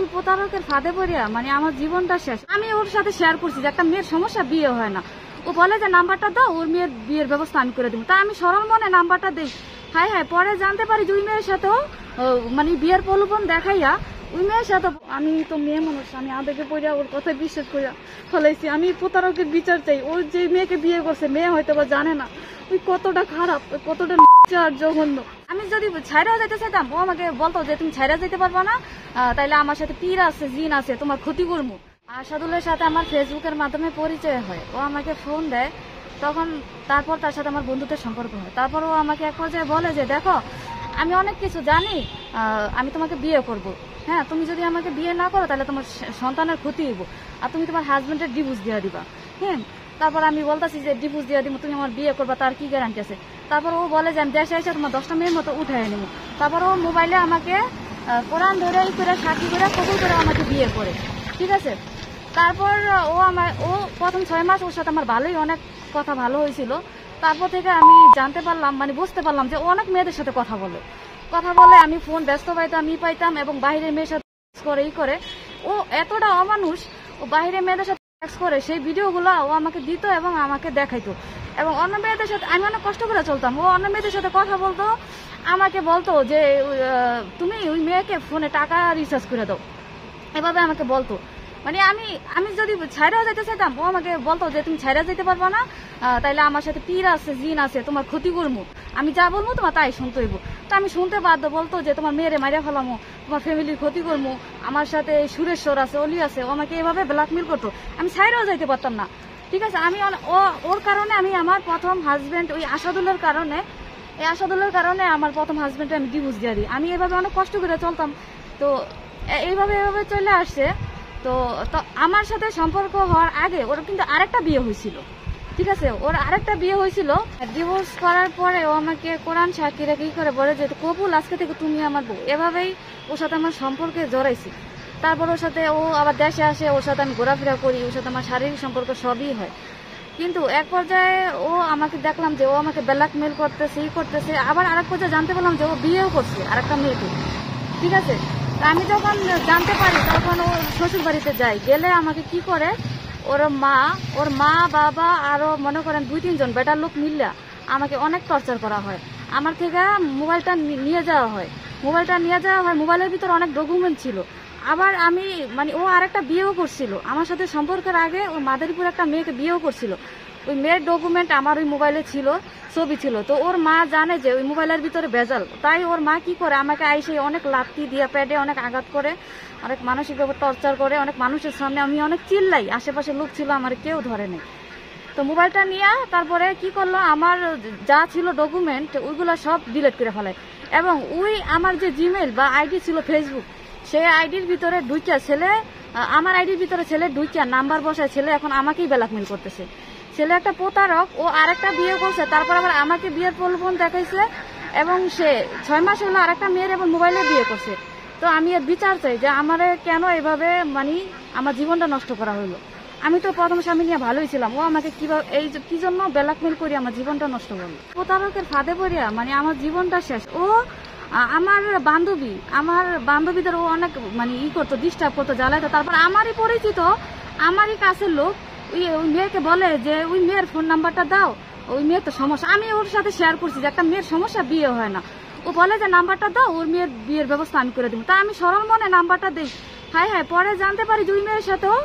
আসল প্রতারকের ফাঁদে পড়িয়া মানে আমার জীবনটা শেষ। আমি ওর সাথে শেয়ার করছি যে একটা মেয়ের সমস্যা, বিয়ে হয় না। ও বলে যে নাম্বারটা দাও, ওর মেয়ের বিয়ের ব্যবস্থা আমি করে দিব। তা আমি সরল মনে নাম্বারটা দিই। হ্যাঁ হ্যাঁ, পরে জানতে পারি যে ওই মেয়ের সাথেও মানে বিয়ের প্রলোভন দেখাইয়া ওই মেয়ের সাথে, আমি তো মেয়ে মানুষ, আমি আবেগে পড়িয়া ওর কথায় বিশ্বাস করিয়া ফলাইছি। আমি প্রতারকের বিচার চাই। ওর যে মেয়েকে বিয়ে করছে, মেয়ে হয়তো বা জানে না ওই কতটা খারাপ, কতটা জঘন্য। আমি যদি ছাইরা যেতে চাইতাম, ও আমাকে বলতো যে তুমি ছাইরা যেতে পারবা না, তাইলে আমার সাথে পীর আছে, জিন আছে, তোমার ক্ষতি করবো। আসাদুলের সাথে আমার ফেসবুকের মাধ্যমে পরিচয় হয়। ও আমাকে ফোন দেয়, তখন তারপর তার সাথে আমার বন্ধুত্বের সম্পর্ক হয়। তারপর ও আমাকে এক পর্যায়ে বলে যে দেখো, আমি অনেক কিছু জানি, আমি তোমাকে বিয়ে করব। হ্যাঁ, তুমি যদি আমাকে বিয়ে না করো তাহলে তোমার সন্তানের ক্ষতি হইব, আর তুমি তোমার হাজবেন্ডের ডিভোর্স দিয়ে দিবা। হ্যাঁ, তারপর আমি বলতেছি যে ডিভোর্স দিয়ে দিব, তুমি আমার বিয়ে করবা, তার কি গ্যারান্টি আছে? তারপর ও বলে যে আমি দেশে এসে তোমার 10টা মেয়ের মতো উঠাই নেব। তারপর ও মোবাইলে আমাকে কোরআন ধরে ই করে সাক্ষী করে কবুল করে আমাকে বিয়ে করে। ঠিক আছে, তারপর ও প্রথম 6 মাস ওর সাথে আমার ভালোই অনেক কথা ভালো হয়েছিল। তারপর থেকে আমি জানতে পারলাম, মানে বুঝতে পারলাম যে অনেক মেয়েদের সাথে কথা বলে। আমি ফোন ব্যস্ত পাইতাম এবং বাইরের মেয়ের সাথে করে ও এতটা অমানুষ। ও বাইরের মেয়েদের সাথে করে সেই ভিডিওগুলো ও আমাকে দিত এবং আমাকে দেখাইতো। এবং অন্য মেয়েদের সাথে আমি অনেক কষ্ট করে চলতাম। ও অন্য মেয়েদের সাথে কথা বলতো, আমাকে বলতো যে তুমি ওই মেয়েকে ফোনে টাকা রিচার্জ করে দাও, এভাবে আমাকে বলতো। মানে আমি যদি ছাইরাও যেতে চাইতাম, ও আমাকে বলতো যে তুমি ছাইরা যেতে পারবা না, তাইলে আমার সাথে পীর আছে, জিন আছে, তোমার ক্ষতি করবো। আমি যা বলবো তোমার তাই শুনতে হইব। তা আমি শুনতে বাধ্য। বলতো যে তোমার মেয়েরে মাইরা ফেলামো, তোমার ফ্যামিলির ক্ষতি করবো, আমার সাথে সুরেশ্বর আছে, অলি আছে, ও আমাকে এভাবে ব্ল্যাকমেল করতো। আমি ছাইরাও যাইতে পারতাম না। ঠিক আছে, আমি ওর কারণে আমি আমার প্রথম হাজবেন্ড ওই আসাদুলের কারণে আমার প্রথম হাজবেন্ডে আমি ডিভোর্স দিয়ে দিই। আমি এভাবে অনেক কষ্ট করে চলতাম। তো এইভাবে চলে আসছে। তো আমার সাথে সম্পর্ক হওয়ার আগে ওর কিন্তু আরেকটা বিয়ে হয়েছিল। ঠিক আছে, ওর আরেকটা বিয়ে হয়েছিল। ডিভোর্স করার পরে ও আমাকে কোরআন সাক্ষী রেখে করে বলে যে কবুল, আজকে থেকে তুমি আমার বউ। এভাবেই ওর সাথে আমার সম্পর্কে জড়াইছি। তারপর ওর সাথে ও আবার দেশে আসে, ওর সাথে আমি ঘোরাফেরা করি, ওর সাথে আমার শারীরিক সম্পর্ক সবই হয়। কিন্তু এক পর্যায়ে আমাকে দেখলাম যে ও আমাকে ব্ল্যাকমেল করতেছে। আবার আরেক পর্যায়ে জানতে পারলাম যে ও বিয়েও করছে আরেকটা মেয়েকে। ঠিক আছে, আমি যখন জানতে পারি তখন ওর শ্বশুর বাড়িতে যাই। গেলে আমাকে কি করে, ওর মা বাবা আরো মনে করেন 2-3 জন বেটার লোক মিললে আমাকে অনেক টর্চার করা হয়। আমার থেকে মোবাইলটা নিয়ে যাওয়া হয়। মোবাইলের ভিতরে অনেক ডকুমেন্ট ছিল। আবার আমি মানে ও আরেকটা বিয়েও করছিল আমার সাথে সম্পর্কের আগে। ও মাদারীপুর একটা মেয়েকে বিয়েও করছিল। ওই মেয়ের ডকুমেন্ট আমার ওই মোবাইলে ছিল, ছবি ছিল। তো ওর মা জানে যে ওই মোবাইলের ভিতরে ভেজাল। তাই ওর মা কি করে, আমাকে আইসে অনেক লাথি দিয়ে পেটে অনেক আঘাত করে, অনেক মানসিকভাবে টর্চার করে। অনেক মানুষের সামনে আমি অনেক চিল্লাই, আশেপাশে লোক ছিল, আমার কেউ ধরে নেই। তো মোবাইলটা নিয়ে তারপরে কি করলো, আমার যা ছিল ডকুমেন্ট ওইগুলো সব ডিলিট করে ফেলায়। এবং ওই আমার যে জিমেইল বা আইডি ছিল ফেসবুক, সেই আইডির ভিতরে আমার আইডির ভিতরে ছেলে ঢুকিয়া নাম্বার বসায় ছেলে এখন আমাকেই ব্ল্যাকমেল করতেছে। ছেলে একটা প্রতারক, ও আরেকটা বিয়ে করছে, তারপর আবার আমাকে বিয়ের প্রলোভন দেখাইছে। এবং সে 6 মাস হলো আরেকটা মেয়ের এবং মোবাইলে বিয়ে করছে। তো আমি এর বিচার চাই যে আমারে কেন এভাবে মানে আমার জীবনটা নষ্ট করা হলো। আমি তো প্রথম স্বামী নিয়ে ভালোই ছিলাম, ও আমাকে কিভাবে কি জন্য ব্ল্যাকমেল করি আমার জীবনটা নষ্ট করলো। প্রতারকের ফাঁদে পড়িয়া মানে আমার জীবনটা শেষ। আমার বান্ধবীদের ও অনেক মানে করতো, ডিস্টার্ব করতো, জ্বালাইতো। তারপর আমারই পরিচিত, আমারই কাছের লোক ওই মেয়েকে বলে যে ওই মেয়ের ফোন নাম্বারটা দাও, ওই মেয়ের তো সমস্যা। আমি ওর সাথে শেয়ার করছি যে একটা মেয়ের সমস্যা, বিয়ে হয় না। ও বলে যে নাম্বারটা দাও, ওর মেয়ের বিয়ের ব্যবস্থা আমি করে দিব। তা আমি সরল মনে নাম্বারটা দিই। হ্যাঁ হ্যাঁ, পরে জানতে পারি যে ওই মেয়ের সাথেও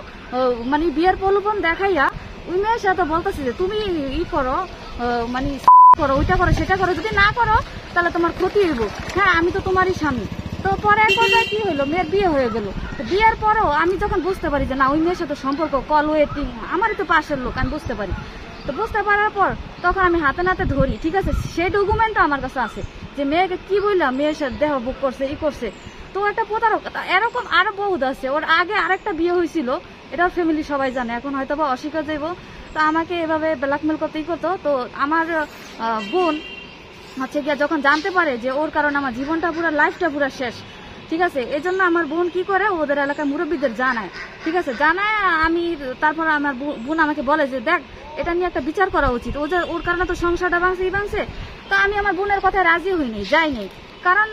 মানে বিয়ের প্রলোভন দেখাইয়া ওই মেয়ের সাথে বলতেছি যে তুমি করো, মানে করো, ওইটা করো, সেটা করো, যদি না করো তাহলে তোমার ক্ষতি হইব। হ্যাঁ, আমি তো তোমারই স্বামী। তো পরে এক পর্যায়ে কি হইলো, মেয়ের বিয়ে হয়ে গেল। বিয়ের পরেও আমি যখন বুঝতে পারি যে না, ওই মেয়ের সাথে সম্পর্ক, কল ওয়েটিং, আমারই তো পাশের লোক, আমি বুঝতে পারি। তো বুঝতে পারার পর তখন আমি হাতে নাতে ধরি। ঠিক আছে, সেই ডকুমেন্টটা আমার কাছে আছে যে মেয়েকে কি বললাম, মেয়ের সাথে দেহ বুক করছে, করছে। তো একটা প্রতারক, এরকম আরো বহুত আছে। ওর আগে আরেকটা বিয়ে হয়েছিল, এটাও ফ্যামিলি সবাই জানে, এখন হয়তো বা অস্বীকার যাইব। তো আমাকে এভাবে ব্ল্যাকমেল করতো। তো আমার বোন হচ্ছে গিয়া যখন জানতে পারে যে ওর কারণে আমার জীবনটা পুরো, লাইফটা পুরো শেষ। ঠিক আছে, এই জন্য আমার বোন কি করে, ওদের এলাকার মুরব্বীদের জানায়। ঠিক আছে, জানায় আমি, তারপর আমার বোন আমাকে বলে যে দেখ, এটা নিয়ে একটা বিচার করা উচিত। ওর কারণে তো সংসারটা ভাঙছে। তো আমি আমার বোনের কথায় রাজি হইনি, যাই নেই। কারণ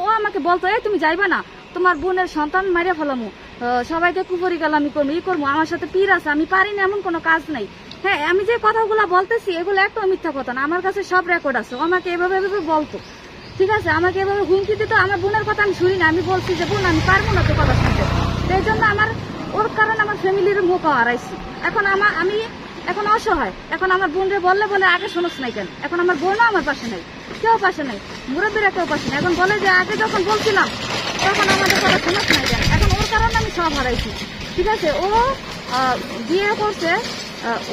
ও আমাকে বলতো, তুমি যাইবা না, তোমার বোনের সন্তান মারিয়া ফেলামু, সবাইকে কুপুরি গালামি করবো, ই করবো, আমার সাথে পীর আছে, আমি পারি না এমন কোনো কাজ নাই। হ্যাঁ, আমি যে কথাগুলো বলতেছি এগুলো একটা মিথ্যা কথা না, আমার কাছে সব রেকর্ড আছে। আমাকে এভাবে এভাবে বলতো, ঠিক আছে, আমাকে এভাবে হুমকি দিত। আমার বোনের কথা আমি শুনি না, আমি বলছি যে বোন আমি পারবো না তো কথা শুনতে। এই জন্য আমার ওর কারণে আমার ফ্যামিলির মুখ হারাইছি। এখন আমি এখন অসহায়। এখন আমার বোনরে বললে বলে আগে শোনস নাই কেন, এখন আমার বোনও আমার পাশে নাই, কেউ পাশে নাই, মুরব্বীরা কেউ পাশে নাই। এখন বলে যে আগে যখন বলছিলাম তখন আমাদের কথা শোনস নাই কেন। এখন ওর কারণে আমি সব হারাইছি, ঠিক আছে। ও বিয়ে করছে,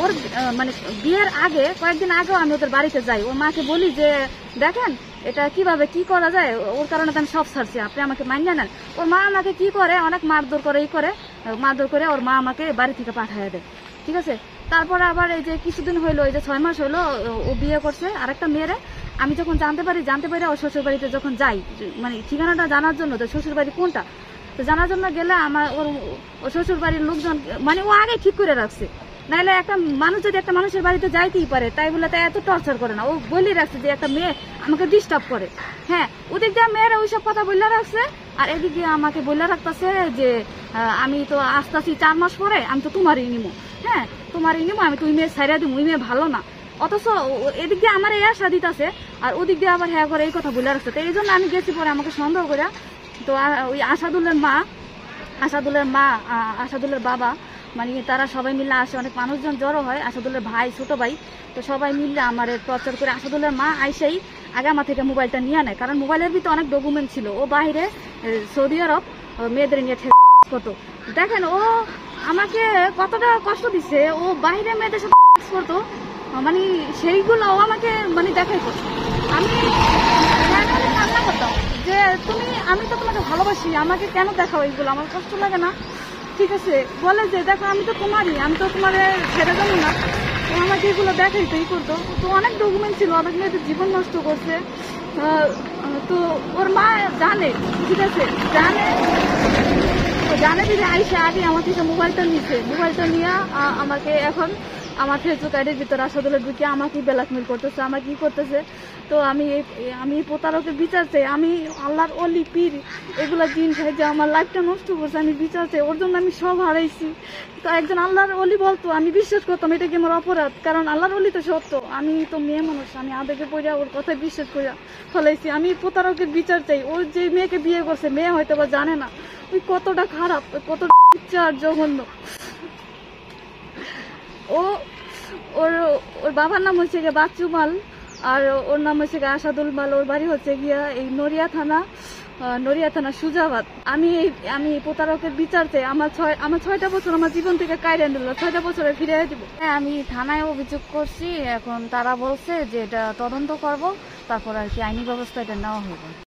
ওর মানে বিয়ের আগে কয়েকদিন আগেও আমি ওদের বাড়িতে যাই, ওর মাকে বলি যে দেখেন এটা কিভাবে কি করা যায়, ওর কারণে তো আমি সব ছাড়ছি, আপনি আমাকে মানিয়ে নেন। ওর মা আমাকে কি করে, অনেক মারধর করে, মারধর করে ওর মা আমাকে বাড়ি থেকে পাঠিয়ে দেয়, ঠিক আছে। তারপরে আবার এই যে কিছুদিন হইলো, এই যে 6 মাস হইলো ও বিয়ে করছে আরেকটা মেয়েরে। আমি যখন জানতে পারি ওর শ্বশুর বাড়িতে যখন যাই, মানে ঠিকানাটা জানার জন্য, তো শ্বশুর বাড়ি কোনটা তো জানার জন্য গেলে আমার ওর শ্বশুর বাড়ির লোকজন, মানে ও আগে ঠিক করে রাখছে, নাহলে একটা মানুষ যদি একটা মানুষের বাড়িতে যাইতেই পারে তাই বলে তাই এত টর্চার করে না। ও বলে রাখছে যে একটা মেয়ে আমাকে ডিস্টার্ব করে। হ্যাঁ, ওদিক দিয়ে মেয়েরা ওইসব কথা বলে রাখছে, আর এদিক দিয়ে আমাকে বলে রাখতেছে যে আমি তো আসতেছি 4 মাস পরে, আমি তো তোমারই নিমো। হ্যাঁ, তোমারই নিমো, আমি তো ওই মেয়ে ছাইড়া দিব, ওই মেয়ে ভালো না। অথচ এদিক দিয়ে আমার এই আশা দিতেছে, আর ওদিক দিয়ে আবার হ্যাঁ করে এই কথা বলে রাখছে। তো এই জন্য আমি গেছি, পরে আমাকে সন্দেহ করে। তো ওই আসাদুলের বাবা, মানে তারা সবাই মিলে আসে, অনেক মানুষজন জড়ো হয়, আসাদুলের ভাই, ছোট ভাই, তো সবাই মিলে আমার টর্চার করে। আসাদুলের মা আইসাই আগে আমার থেকে মোবাইলটা নিয়ে নেয়, কারণ মোবাইলের ভিতরে অনেক ডকুমেন্ট ছিল। ও বাইরে সৌদি আরব মেয়েদের নিয়ে করতো। দেখেন ও আমাকে কতটা কষ্ট দিচ্ছে, ও বাইরে মেয়েদের সাথে করতো, মানে সেইগুলো ও আমাকে মানে দেখাইতো। আমি কান্না করতাম যে আমি তো তোমাকে ভালোবাসি, আমাকে কেন দেখাও এইগুলো, আমার কষ্ট লাগে না, ঠিক আছে। বলে যে দেখো আমি তো তোমারই, আমি তো তোমার ছেড়ে যাবো না, তো আমাকে এগুলো দেখাইতো, ই করতো। তো অনেক ডকুমেন্ট ছিল, অনেক মেয়েদের জীবন নষ্ট করছে। তো ওর মা জানে, ঠিক আছে, জানে দিদি আইসা আগে আমার থেকে মোবাইলটা নিয়ে আমাকে এখন আমার ফেসবুক আইডির ভিতরে আসাদুলের ঢুকে আমাকে ব্ল্যাকমেল করতেছে, আমার কি করতেছে। তো আমি প্রতারকের বিচার চাই, আমি আল্লাহর অলি পীর এগুলা জিনিস হয় যে আমার লাইফটা নষ্ট করছে, আমি বিচার চাই, ওর জন্য আমি সব হারাইছি। তো একজন আল্লাহর অলি বলতো, আমি বিশ্বাস করতাম এটা কি আমার অপরাধ, কারণ আল্লাহর অলি তো সত্য, আমি তো মেয়ে মানুষ, আমি আবেগে পড়া ওর কথায় বিশ্বাস করে ফেলাইছি। আমি প্রতারকের বিচার চাই। ওর যে মেয়েকে বিয়ে করছে, মেয়ে হয়তো বা জানে না ওই কতটা খারাপ, কতটা বিচার জঘন্য। ওর বাবার নাম হচ্ছে গিয়ে বাচ্চু মাল, আর ওর নাম হচ্ছে গিয়ে আসাদুল মাল। ওর বাড়ি হচ্ছে গিয়া এই নড়িয়া থানা সুজাবাদ। আমি প্রতারকের বিচার চাই। আমার 6টা বছর আমার জীবন থেকে কাইরে নিল, 6টা বছরে ফিরে দিব। হ্যাঁ, আমি থানায় অভিযোগ করছি, এখন তারা বলছে যে এটা তদন্ত করব, তারপর আর কি আইনি ব্যবস্থা এটা নেওয়া হবে।